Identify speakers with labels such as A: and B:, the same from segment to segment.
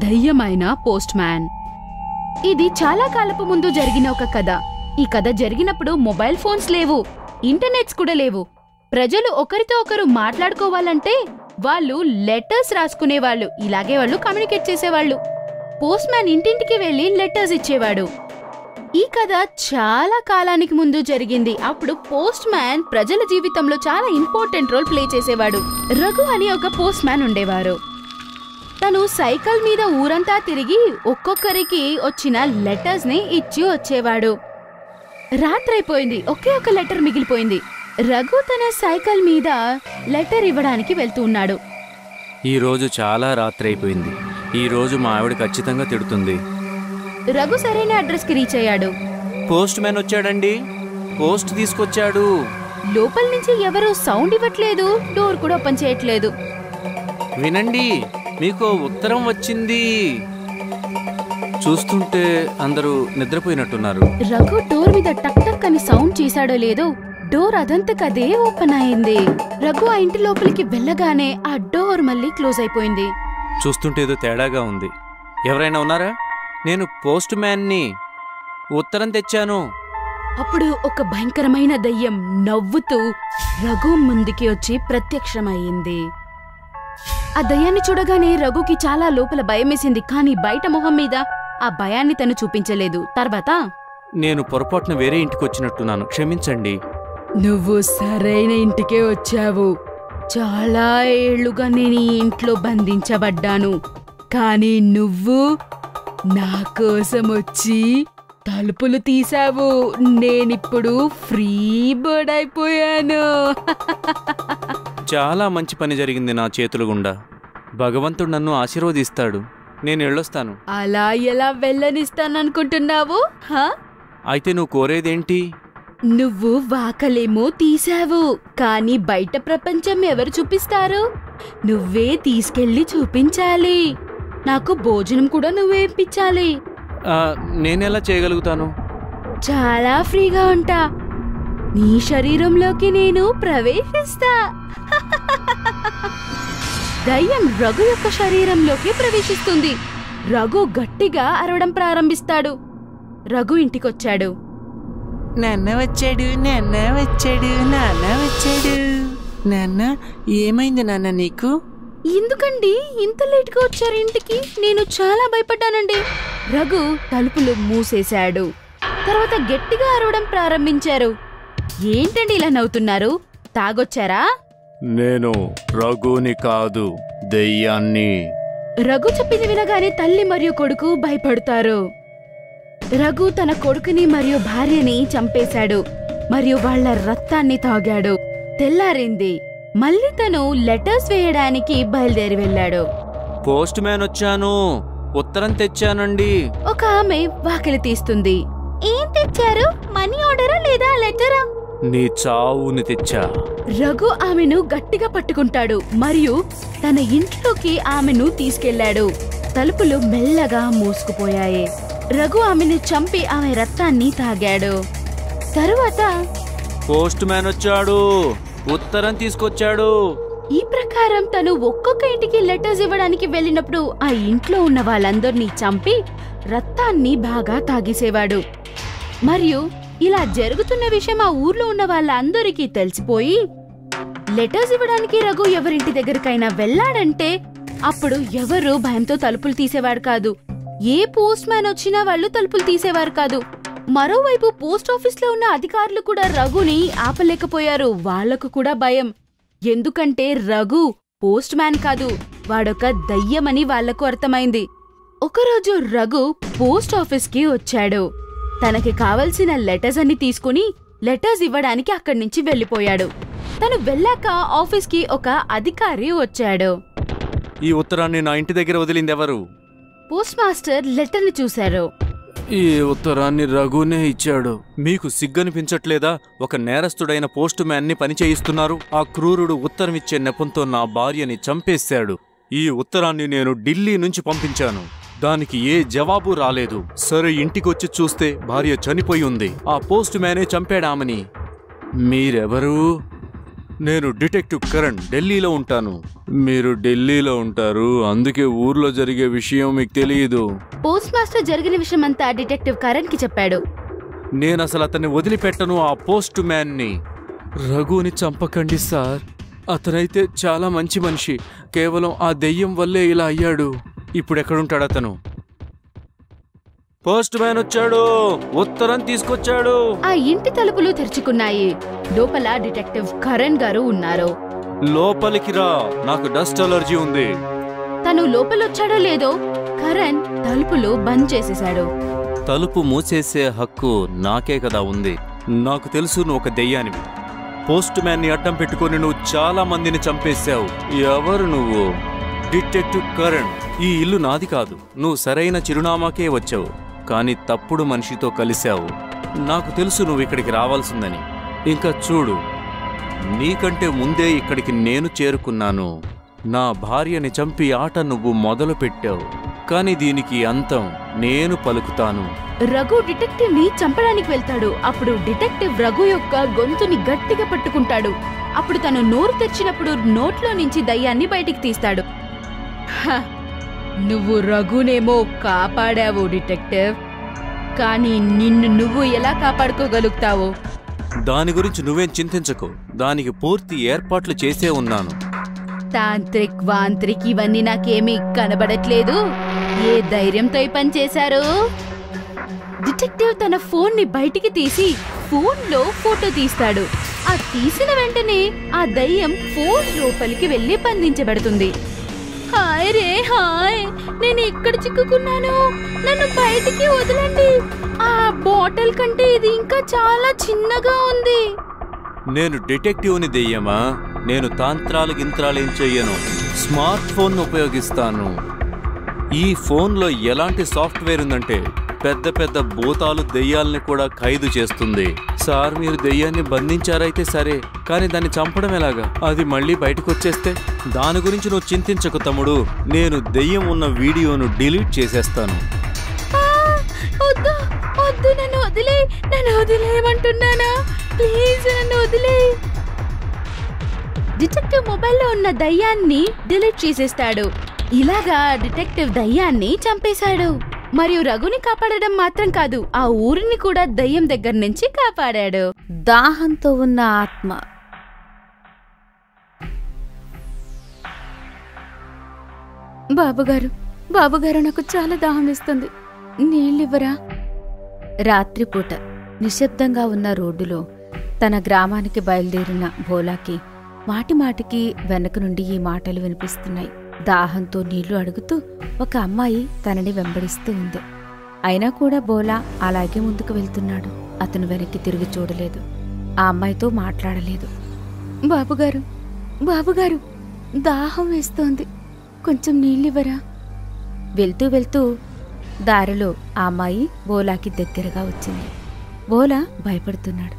A: దయ్యమైన post man. ఇది చాలా కాలపు ముందు జరిగిన ఒక కథ. ఈ కథ జరిగినప్పుడు మొబైల్ ఫోన్స్ లేవు, ఇంటర్నెట్స్ కూడా లేవు. ప్రజలు ఒకరితో ఒకరు మాట్లాడుకోవాలంటే వాళ్ళు లెటర్స్ రాసుకునేవాళ్ళు. ఇలాగే వాళ్ళు కమ్యూనికేట్ చేసేవాళ్ళు. పోస్ట్ మ్యాన్ ఇంటింటికి వెళ్లి లెటర్స్ ఇచ్చేవాడు. ఈ కథ చాలా కాలానికి ముందు జరిగింది. అప్పుడు పోస్ట్ మ్యాన్ ప్రజల జీవితంలో చాలా ఇంపార్టెంట్ రోల్ ప్లే చేసేవాడు. రఘు అని ఒక పోస్ట్ మ్యాన్ ఉండేవారు. తను సైకిల్ మీద ఊరంతా తిరిగి ఒక్కొక్కరికి వచ్చిన లెటర్స్ ని ఇచ్చి వచ్చేవాడు. రాత్రైపోయింది, ఒకే ఒక లెటర్ మిగిలిపోయింది. రఘు తన సైకిల్ మీద లెటర్ ఇవ్వడానికి వెళ్తూ ఉన్నాడు.
B: ఈ రోజు చాలా రాత్రైపోయింది. ఈ రోజు మా ఆవిడ ఖచ్చితంగా తిడుతుంది.
A: రఘు సరైన అడ్రస్ కి రీచ్ అయ్యాడు.
B: పోస్ట్ మ్యాన్ వచ్చాడండి, పోస్ట్ తీసుకొచ్చాడు.
A: లోపల నుంచి ఎవరూ సౌండ్ ఇవ్వట్లేదు, డోర్ కూడా ఓపెన్ చేయట్లేదు.
B: వినండి, మీకు ఉత్తరం వచ్చింది. చూస్తుంటే అందరూ నిద్రపోయినట్టున్నారు.
A: రఘు డోర్ మీద టక్ టక్ అని సౌండ్ చేశాడో లేదో డోర్ అదంతకదే ఓపెన్ అయింది. రఘు ఆ ఇంటి లోపలికి వెళ్ళగానే ఆ డోర్ మళ్ళీ క్లోజ్ అయిపోయింది.
B: చూస్తుంటే ఏదో తేడాగా ఉంది. ఎవరైనా ఉన్నారా? నేను పోస్ట్ మ్యాన్ని, ఉత్తరం తెచ్చాను.
A: అప్పుడు ఒక భయంకరమైన దయ్యం నవ్వుతూ రఘు ముందుకి వచ్చి ప్రత్యక్షమయ్యింది. ఆ దయ్యాన్ని చూడగానే రఘుకి చాలా లోపల భయమేసింది. కానీ బయట మొహం మీద ఆ భయాన్ని తను చూపించలేదు. తర్వాత,
B: నేను పొరపాటున వేరే ఇంటికి వచ్చినట్టున్నాను, క్షమించండి.
A: నువ్వు సరైన ఇంటికే వచ్చావు. చాలా ఏళ్లుగా నేను ఈ ఇంట్లో బంధించబడ్డాను. కానీ నువ్వు నా కోసం వచ్చి తలుపులు తీసావు. నేనిప్పుడు ఫ్రీ బర్డ్ అయిపోయాను.
B: చాలా మంచి పని జరిగింది నా చేతుల గుండా. భగవంతుడు నన్ను ఆశీర్వదిస్తాడు. నేను వెళ్ళొస్తాను.
A: అలా ఎలా వెళ్ళనిస్తాననుకుంటున్నావు?
B: అయితే నువ్వు కోరేదేంటి?
A: నువ్వు వాకలేమో తీసావు, కానీ బయట ప్రపంచం ఎవరు చూపిస్తారు? నువ్వే తీసుకెళ్లి చూపించాలి. నాకు భోజనం కూడా నువ్వే ఇప్పించాలి.
B: నేనెలా చేయగలుగుతాను?
A: చాలా ఫ్రీగా ఉంటా. నీ శరీరంలోకి నేను ప్రవేశిస్తా. దయ్యం రఘు యొక్క శరీరంలోకి ప్రవేశిస్తుంది. రఘు గట్టిగా అరవడం ప్రారంభిస్తాడు. రఘు ఇంటికొచ్చాడు.
C: నాన్న వచ్చాడు, నాన్న వచ్చాడు, నాన్న వచ్చాడు. నాన్న, ఏమైంది నాన్న నీకు?
A: ఎందుకండి ఇంత లేట్గా వచ్చారు ఇంటికి? నేను చాలా భయపడ్డానండి. రఘు తలుపులు మూసేశాడు. తర్వాత గట్టిగా అరవడం ప్రారంభించారు. ఏంటండి ఇలా నవ్వుతున్నారు? తాగొచ్చారా?
B: నేను రఘుని కాదు, దెయ్యాన్ని.
A: రఘు చెప్పింది వినగానే తల్లి మరియు కొడుకు భయపడతారు. రఘు తన కొడుకుని మరియు భార్యని చంపేశాడు మరియు వాళ్ల రక్తాన్ని తాగాడు. తెల్లారింది. మళ్ళీ తను లెటర్స్ వేయడానికి బయలుదేరి వెళ్ళాడు.
B: పోస్ట్ మ్యాన్ వచ్చాను, ఉత్తరం తెచ్చానండి.
A: ఒక ఆమె వాకిలి తీస్తుంది. ఏం తెచ్చారు? మనీ ఆర్డరా లేదా లెటరా?
B: నీ చావుని తెచ్చా.
A: రఘు ఆమెను గట్టిగా పట్టుకుంటాడు మరియు తన ఇంట్లోకి ఆమెను తీసుకెళ్లాడు. తలుపులు మెల్లగా మూసుకుపోయాయి. రఘు ఆమెను చంపి ఆమె రక్తాన్ని తాగాడు. తరువాత,
B: పోస్ట్ మ్యాన్ వచ్చాడు, ఉత్తరం తీసుకొచ్చాడు.
A: ఈ ప్రకారం తను ఒక్కొక్క ఇంటికి లెటర్స్ ఇవ్వడానికి వెళ్ళినప్పుడు ఆ ఇంట్లో ఉన్న వాళ్ళందరినీ చంపి రక్తాన్ని బాగా తాగేసేవాడు. మరియు ఇలా జరుగుతున్న విషయం ఆ ఊర్లో ఉన్న వాళ్ళందరికీ తెలిసిపోయి లెటర్స్ ఇవ్వడానికి రఘు ఎవరింటి దగ్గరకైనా వెళ్ళాడంటే అప్పుడు ఎవరు భయంతో తలుపులు తీసేవాడు కాదు. ఏ పోస్ట్ మ్యాన్ వచ్చినా వాళ్ళు తలుపులు తీసేవారు కాదు. మరోవైపు పోస్ట్ ఆఫీస్ లో ఉన్న అధికారులు కూడా రఘుని ఆపలేకపోయారు. వాళ్లకు కూడా భయం. ఎందుకంటే రఘు పోస్ట్ మ్యాన్ కాదు, వాడొక దయ్యమని వాళ్లకు అర్థమైంది. ఒకరోజు రఘు పోస్ట్ ఆఫీస్ కి వచ్చాడు. తనకి కావలసిన లెటర్స్ అన్ని తీసుకుని లెటర్స్ ఇవ్వడానికి అక్కడి నుంచి వెళ్లిపోయాడు. తను వెళ్ళాక ఆఫీస్ కి ఒక అధికారి వచ్చాడు.
B: ఈ ఉత్తరాన్ని నా ఇంటి దగ్గర వదిలింది ఎవరు?
A: పోస్ట్ మాస్టర్ లెటర్ ని చూశారు.
B: ఈ ఉత్తరాన్ని రఘునే ఇచ్చాడు. మీకు సిగ్గనిపించట్లేదా? ఒక నేరస్తుడైన పోస్ట్ మ్యాన్ ని పని చేయిస్తున్నారు. ఆ క్రూరుడు ఉత్తరం ఇచ్చే నెపంతో నా భార్యని చంపేశాడు. ఈ ఉత్తరాన్ని నేను ఢిల్లీ నుంచి పంపించాను. దానికి ఏ జవాబు రాలేదు. సరే, ఇంటికొచ్చి చూస్తే భార్య చనిపోయి ఉంది. ఆ పోస్ట్ మ్యానే చంపాడామని. మీరెవరు? నేను డిటెక్టివ్ కరణ్, ఢిల్లీలో ఉంటాను. మీరు ఢిల్లీలో ఉంటారు, అందుకే ఊర్లో జరిగే విషయం మీకు తెలియదు.
A: పోస్ట్ మాస్టర్ జరిగిన విషయం అంతా డిటెక్టివ్ కరణ్ కి చెప్పాడు.
B: నేను అసలు అతన్ని వదిలిపెట్టను. ఆ పోస్ట్ మ్యాన్ని. రఘుని చంపకండి సార్, అతనైతే చాలా మంచి మనిషి. కేవలం ఆ దెయ్యం వల్లే ఇలా అయ్యాడు. ఇప్పుడు ఎక్కడుంటాడు అతను? పోస్ట్ మ్యాన్ వచ్చాడు, ఉత్తరం తీసుకొచ్చాడు.
A: ఆ ఇంటి తలుపులు తెరుచుకున్నాయి. లోపల డిటెక్టివ్ కరణ్ గారు ఉన్నారు.
B: లోపలికి రా, నాకు డస్ట్ అలర్జీ ఉంది.
A: తను లోపలొచ్చాడో లేదో కరణ్ తలుపులు బంద్ చేసేశాడు.
B: తలుపు మూసేసే హక్కు నాకే కదా ఉంది. నాకు తెలుసు నువ్వు ఒక దెయ్యానివి. పోస్ట్ మ్యాన్ ని అడ్డం పెట్టుకుని నువ్వు చాలా మందిని చంపేశావు. ఎవరు నువ్వు? డిటెక్టివ్ కరణ్. ఈ ఇల్లు నాది కాదు. నువ్వు సరైన చిరునామాకే వచ్చావు, కానీ తప్పుడు మనిషితో కలిశావు. నాకు తెలుసు నువ్వు ఇక్కడికి రావాల్సిందని. ఇంకా చూడు, నీకంటే ముందే ఇక్కడికి నేను చేరుకున్నాను. నా భార్యని చంపి ఆట నువ్వు మొదలు పెట్టావు, కానీ దీనికి అంతం నేను పలుకుతాను.
A: రఘు డిటెక్టివ్ ని చంపడానికి వెళ్తాడు. అప్పుడు డిటెక్టివ్ రఘు యొక్క గొంతుని గట్టిగా పట్టుకుంటాడు. అప్పుడు తను నోరు తెరిచినప్పుడు నోట్లో నుంచి దయ్యాన్ని బయటికి తీస్తాడు. నువ్వు రఘునేమో కాపాడావు డిటెక్టివ్, కానీ నిన్ను నువ్వు ఎలా కాపాడుకోగలుగుతావు?
B: దాని గురించి నువ్వేం చింతించకు, దానికి పూర్తి ఏర్పాట్లు చేసే ఉన్నాను.
A: తాంత్రిక్ వాంత్రిక్ ఇవన్నీ నాకేమీ కనబడట్లేదు. ఏ ధైర్యంతో ఈ పని చేశారు? డిటెక్టివ్ తన ఫోన్ ని బయటికి తీసి ఫోన్లో ఫోటో తీస్తాడు. ఆ తీసిన వెంటనే ఆ దయ్యం ఫోన్ లోపలికి వెళ్లి బంధించబడుతుంది. హాయ్ రే హాయ్, నేను ఇక్కడ చిక్కుకున్నాను, నన్ను బయటికి వదలండి. ఆ బాటిల్ కంటే ఇది ఇంకా చాలా చిన్నగా ఉంది.
B: నేను డిటెక్టివ్ని దెయ్యమా? నేను తాంత్రాలు గింత్రాలేం చెయ్యను. స్మార్ట్ ఫోన్ ఉపయోగిస్తాను. ఈ ఫోన్లో ఎలాంటి సాఫ్ట్వేర్ ఉందంటే పెద్ద పెద్ద భూతాలు దెయ్యాలని కూడా ఖైదు చేస్తుంది. సార్, మీరు దెయ్యాన్ని బంధించారైతే సరే, కానీ దాన్ని చంపడం ఎలాగా? అది మళ్ళీ బయటకు వచ్చేస్తే? దాని గురించి నువ్వు చింతించకు తమ్ముడు. నేను దెయ్యం ఉన్న వీడియోను డిలీట్ చేసేస్తాను.
A: నన్ను వదిలేయమంటున్నానా? ప్లీజ్ నన్ను వదిలే. డిటెక్టివ్ మొబైల్లో ఉన్న దయ్యాన్ని డిలీట్ చేసేస్తాడు. ఇలాగా డిటెక్టివ్ దయ్యాన్ని చంపేశాడు. మరియు రఘుని కాపాడడం మాత్రం కాదు, ఆ ఊరిని కూడా దయ్యం దగ్గర నుంచి కాపాడాడు. దాహంతో ఉన్న ఆత్మ. బాబుగారు నాకు చాలా దాహం వేస్తుంది, నీళ్ళివ్వరా? రాత్రిపూట నిశ్శబ్దంగా ఉన్న రోడ్డులో తన గ్రామానికి బయలుదేరిన భోలాకి మాటిమాటికి వెనక నుండి ఈ మాటలు వినిపిస్తున్నాయి. దాహంతో నీళ్లు అడుగుతూ ఒక అమ్మాయి తనని వెంబడిస్తూ ఉంది. అయినా కూడా భోలా అలాగే ముందుకు వెళ్తున్నాడు. అతను వెనక్కి తిరిగి చూడలేదు. ఆ అమ్మాయితో మాట్లాడలేదు. బాబుగారు దాహం వేస్తోంది, కొంచెం నీళ్ళివ్వరా? వెళ్తూ వెళ్తూ దారిలో ఆ అమ్మాయి భోలాకి దగ్గరగా వచ్చింది. భోలా భయపడుతున్నాడు.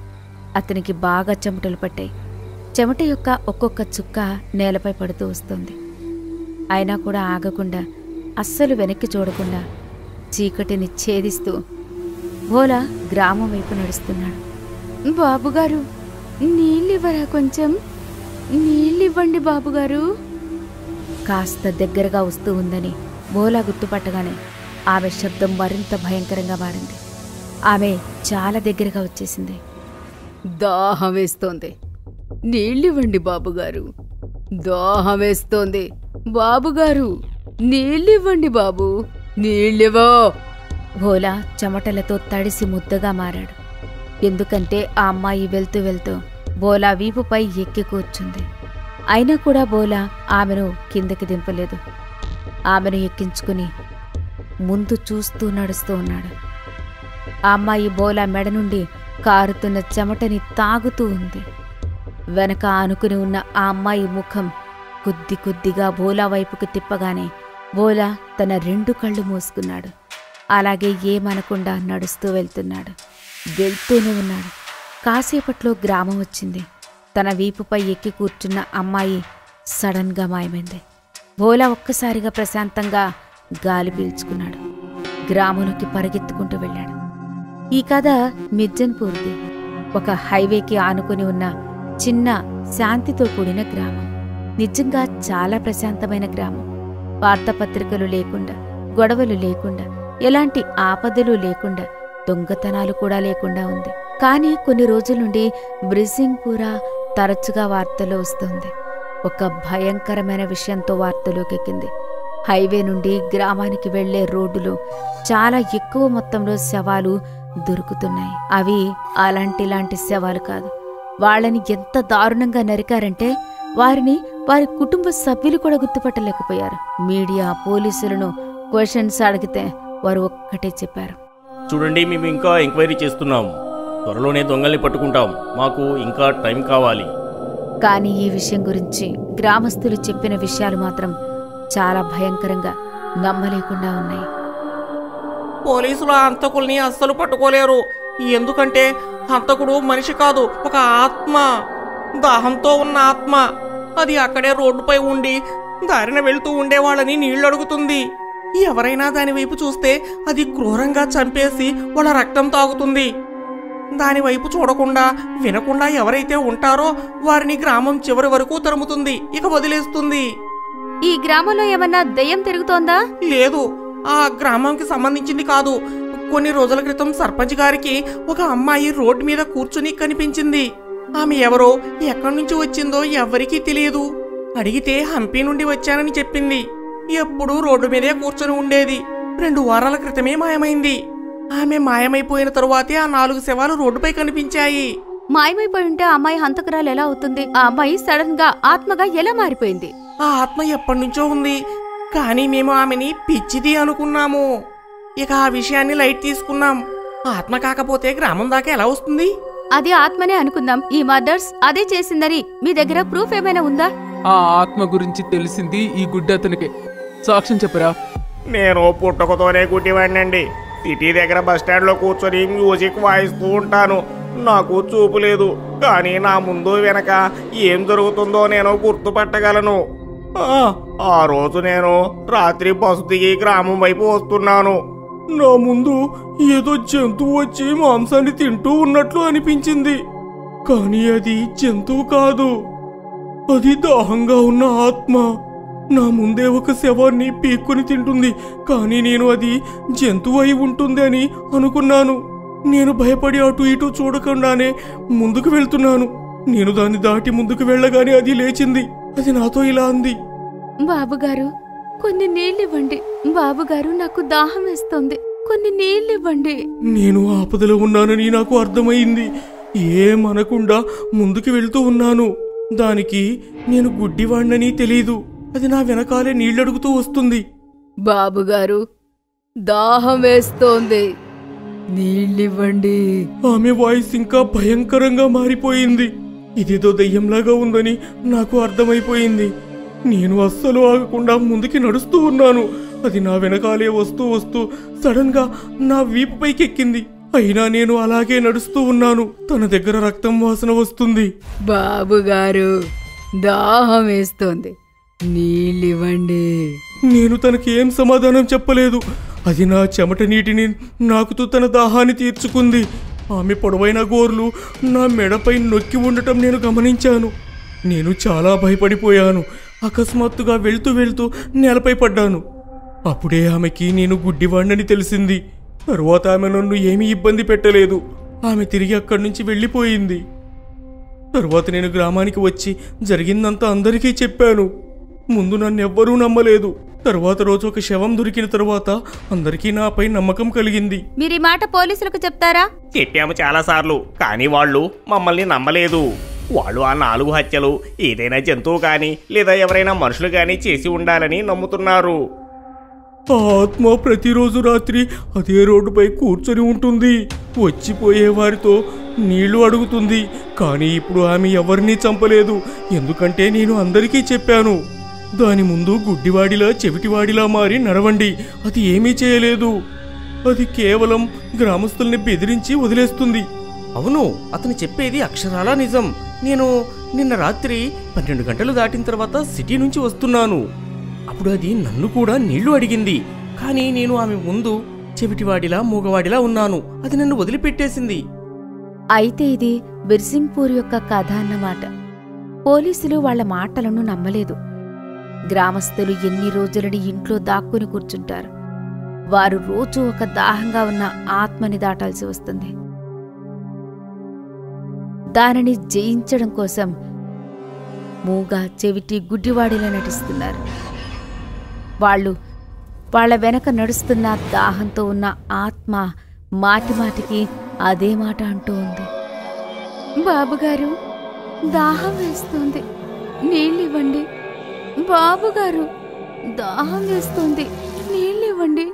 A: అతనికి బాగా చెమటలు పట్టాయి. చెమట యొక్క ఒక్కొక్క చుక్క నేలపై పడుతూ వస్తుంది. అయినా కూడా ఆగకుండా, అస్సలు వెనక్కి చూడకుండా చీకటిని ఛేదిస్తూ భోలా గ్రామం వైపు నడుస్తున్నాడు. బాబుగారు, నీళ్ళివ్వరా? కొంచెం నీళ్ళివ్వండి బాబుగారు. కాస్త దగ్గరగా వస్తూ ఉందని భోలా గుర్తుపట్టగానే ఆమె శబ్దం మరింత భయంకరంగా మారింది. ఆమె చాలా దగ్గరగా వచ్చేసింది. దాహం వేస్తోంది, నీళ్ళివ్వండి బాబుగారు. దాహం వేస్తోంది బాబుగారు, నీళ్ళివ్వండి బాబు, నీళ్ళివో. భోలా చెమటలతో తడిసి ముద్దగా మారాడు. ఎందుకంటే ఆ అమ్మాయి వెళ్తూ వెళ్తూ భోలా వీపుపై ఎక్కి కూర్చుంది. అయినా కూడా భోలా ఆమెను కిందకి దింపలేదు. ఆమెను ఎక్కించుకుని ముందు చూస్తూ నడుస్తూ ఉన్నాడు. ఆ అమ్మాయి భోలా మెడ నుండి కారుతున్న చెమటని తాగుతూ ఉంది. వెనక ఆనుకుని ఉన్న ఆ అమ్మాయి ముఖం కొద్ది కొద్దిగా భోలా వైపుకు తిప్పగానే భోలా తన 2 కళ్ళు మూసుకున్నాడు. అలాగే ఏమనకుండా నడుస్తూ వెళ్తూనే ఉన్నాడు. కాసేపట్లో గ్రామం వచ్చింది. తన వీపుపై ఎక్కి కూర్చున్న అమ్మాయి సడన్గా మాయమైంది. భోలా ఒక్కసారిగా ప్రశాంతంగా గాలి పీల్చుకున్నాడు. గ్రామంలోకి పరిగెత్తుకుంటూ వెళ్ళాడు. ఈ కథ మిర్జన్పూర్ది. ఒక హైవేకి ఆనుకుని ఉన్న చిన్న
D: శాంతితో కూడిన గ్రామం. నిజంగా చాలా ప్రశాంతమైన గ్రామం. వార్తాపత్రికలు లేకుండా, గొడవలు లేకుండా, ఎలాంటి ఆపదలు లేకుండా, దొంగతనాలు కూడా లేకుండా ఉంది. కానీ కొన్ని రోజుల నుండి బ్రిసింగ్పురా తరచుగా వార్తల్లో వస్తుంది. ఒక భయంకరమైన విషయంతో వార్తలోకెక్కింది. హైవే నుండి గ్రామానికి వెళ్లే రోడ్డులో చాలా ఎక్కువ మొత్తంలో శవాలు దొరుకుతున్నాయి. అవి అలాంటి శవాలు కాదు. వాళ్ళని ఎంత దారుణంగా నరికారంటే వారి కుటుంబ సభ్యులు కూడా గుర్తుపట్టలేకపోయారు. మీడియా పోలీసులను క్వశ్చన్స్ అడిగితే వారు ఒక్కటే చెప్పారు,
E: చూడండి, మేము ఇంకా ఎంక్వైరీ చేస్తున్నాం. త్వరలోనే దొంగల్ని పట్టుకుంటాం. మాకు ఇంకా టైం కావాలి.
D: కానీ ఈ విషయం గురించి గ్రామస్తులు చెప్పిన విషయాలు మాత్రం చాలా భయంకరంగా నమ్మలేకుండా ఉన్నాయి.
C: పోలీసులు ఆ హంతకుల్ని అస్సలు పట్టుకోలేరు. ఎందుకంటే హంతకుడు మనిషి కాదు, ఒక ఆత్మ, దాహంతో ఉన్న ఆత్మ. అది అక్కడే రోడ్డుపై ఉండి దారిన వెళ్తూ ఉండేవాళ్ళని నీళ్లు అడుగుతుంది. ఎవరైనా దాని వైపు చూస్తే అది క్రూరంగా చంపేసి వాళ్ళ రక్తం తాగుతుంది. దాని వైపు చూడకుండా వినకుండా ఎవరైతే ఉంటారో వారిని గ్రామం చివరి వరకు తరుముతుంది, ఇక వదిలేస్తుంది.
D: ఈ గ్రామంలో ఏమన్నా దెయ్యం తిరుగుతోందా?
C: లేదు, ఆ గ్రామంకి సంబంధించింది కాదు. కొన్ని రోజుల క్రితం సర్పంచ్ గారికి ఒక అమ్మాయి రోడ్డు మీద కూర్చుని కనిపించింది. ఆమె ఎవరో, ఎక్కడి నుంచి వచ్చిందో ఎవ్వరికీ తెలియదు. అడిగితే హంపి నుండి వచ్చానని చెప్పింది. ఎప్పుడూ రోడ్డు మీదే కూర్చొని ఉండేది. 2 వారాల క్రితమే మాయమైంది. ఆమె మాయమైపోయిన తరువాతే ఆ 4 శవాలు రోడ్డుపై కనిపించాయి.
D: మాయమైపోయి ఉంటే ఆ అమ్మాయి హంతకురాలు ఎలా అవుతుంది? ఆ అమ్మాయి సడన్ గా ఆత్మగా ఎలా మారిపోయింది?
C: ఆ ఆత్మ ఎప్పటినుంచో ఉంది, కానీ మేము ఆమెని పిచ్చిది అనుకున్నాము. ఇక ఆ విషయాన్ని లైట్ తీసుకున్నాం. ఆత్మ కాకపోతే గ్రామం దాకా ఎలా వస్తుంది?
D: అది ఆత్మనే అనుకుందాం. ఈ మర్డర్స్ అదే చేసిందని మీ దగ్గర ప్రూఫ్ ఏమైనా ఉందా?
F: ఆ ఆత్మ గురించి తెలిసింది ఈ గుడ్డి అతనికి. సాక్ష్యం చెప్పరా?
E: నేను పుట్టుకతోనే గుడ్డివాడినండి. సిటీ దగ్గర బస్టాండ్లో కూర్చొని మ్యూజిక్ వాయిస్తూ ఉంటాను. నాకు చూపు లేదు, కానీ నా ముందు వెనక ఏం జరుగుతుందో నేను గుర్తుపట్టగలను. ఆ రోజు నేను రాత్రి బస్సు దిగి గ్రామం వైపు వస్తున్నాను. నా ముందు ఏదో జంతువు వచ్చి మాంసాన్ని తింటూ ఉన్నట్లు అనిపించింది. కానీ అది జంతువు కాదు, అది దాహంగా ఉన్న ఆత్మ. నా ముందే ఒక శవాన్ని పీక్కుని తింటుంది, కానీ నేను అది జంతువు అయి ఉంటుంది అని అనుకున్నాను. నేను భయపడి అటు ఇటు చూడకుండానే ముందుకు వెళ్తున్నాను. నేను దాన్ని దాటి ముందుకు వెళ్ళగానే అది లేచింది. అది నాతో ఇలా అంది,
D: బాబుగారు కొన్ని నీళ్ళివ్వండి. బాబుగారు నాకు దాహం వేస్తోంది, కొన్ని నీళ్ళివ్వండి.
C: నేను ఆపదలో ఉన్నానని నాకు అర్థమైంది. ఏమనకుండా ముందుకు వెళ్తూ ఉన్నాను. దానికి నేను గుడ్డివాణ్ణని తెలీదు. అది నా వెనకాలే నీళ్ళడుగుతూ వస్తుంది.
D: బాబుగారు దాహం వేస్తోంది, నీళ్ళివ్వండి.
C: ఆమె వాయిస్ ఇంకా భయంకరంగా మారిపోయింది. ఇదేదో దయ్యంలాగా ఉందని నాకు అర్థమైపోయింది. నేను అస్సలు ఆగకుండా ముందుకి నడుస్తూ ఉన్నాను. అది నా వెనకాలే వస్తూ వస్తూ సడన్ గా నా వీపుపైకి ఎక్కింది. అయినా నేను అలాగే నడుస్తూ ఉన్నాను. తన దగ్గర రక్తం వాసన వస్తుంది.
D: బాబుగారు దాహం వేస్తోంది, నీళ్ళివ్వండి.
C: నేను తనకి ఏం సమాధానం చెప్పలేదు. అది నా చెమట నీటిని నాకుతూ తన దాహాన్ని తీర్చుకుంది. ఆమె పొడవైన గోర్లు నా మెడపై నొక్కి ఉండటం నేను గమనించాను. నేను చాలా భయపడిపోయాను. అకస్మాత్తుగా వెళ్తూ వెళ్తూ నేలపై పడ్డాను. అప్పుడే ఆమెకి నేను గుడ్డివాణ్ణని తెలిసింది. తరువాత ఆమె నన్ను ఏమీ ఇబ్బంది పెట్టలేదు. ఆమె తిరిగి అక్కడి నుంచి వెళ్ళిపోయింది. తరువాత నేను గ్రామానికి వచ్చి జరిగిందంతా అందరికీ చెప్పాను. ముందు నన్నెవ్వరూ నమ్మలేదు. తరువాత రోజు ఒక శవం దొరికిన తరువాత అందరికీ నాపై నమ్మకం కలిగింది.
D: మీరీ మాట పోలీసులకు చెప్తారా?
E: చెప్పాము చాలాసార్లు, కానీ వాళ్ళు మమ్మల్ని నమ్మలేదు. వాళ్ళు ఆ 4 హత్యలు ఏదైనా జంతువు కానీ లేదా ఎవరైనా మనుషులు కానీ చేసి ఉండాలని నమ్ముతున్నారు.
C: ఆ ఆత్మ ప్రతిరోజు రాత్రి అదే రోడ్డుపై కూర్చొని ఉంటుంది. వచ్చిపోయే వారితో నీళ్లు అడుగుతుంది. కానీ ఇప్పుడు ఆమె ఎవరినీ చంపలేదు, ఎందుకంటే నేను అందరికీ చెప్పాను. దాని ముందు గుడ్డివాడిలా చెవిటివాడిలా మారి నడవండి. అది ఏమీ చేయలేదు. అది కేవలం గ్రామస్తుల్ని బెదిరించి వదిలేస్తుంది. అవును, అతను చెప్పేది అక్షరాలా నిజం. నేను నిన్న రాత్రి 12 గంటలు దాటిన తర్వాత సిటీ నుంచి వస్తున్నాను. అప్పుడు అది నన్ను కూడా నీళ్లు అడిగింది. కానీ నేను ఆమె ముందు చెవిటివాడిలా మూగవాడిలా ఉన్నాను. అది నన్ను వదిలిపెట్టేసింది.
D: అయితే ఇది బిర్సింగ్పూర్ యొక్క కథ అన్నమాట. పోలీసులు వాళ్ల మాటలను నమ్మలేదు. గ్రామస్తులు ఎన్ని రోజులని ఇంట్లో దాక్కుని కూర్చుంటారు. వారు రోజూ ఒక దాహంగా ఉన్న ఆత్మని దాటాల్సి వస్తుంది. దానిని జయించడం కోసం మూగ, చెవిటి, గుడ్డివాడిలా నటిస్తున్నారు. వాళ్ళ వెనక నడుస్తున్న దాహంతో ఉన్న ఆత్మ మాటిమాటికి అదే మాట అంటూ ఉంది. బాబుగారు, దాహం వేస్తుంది, నీళ్ళివ్వండి. బాబుగారు, దాహం వేస్తుంది, నీళ్ళివ్వండి.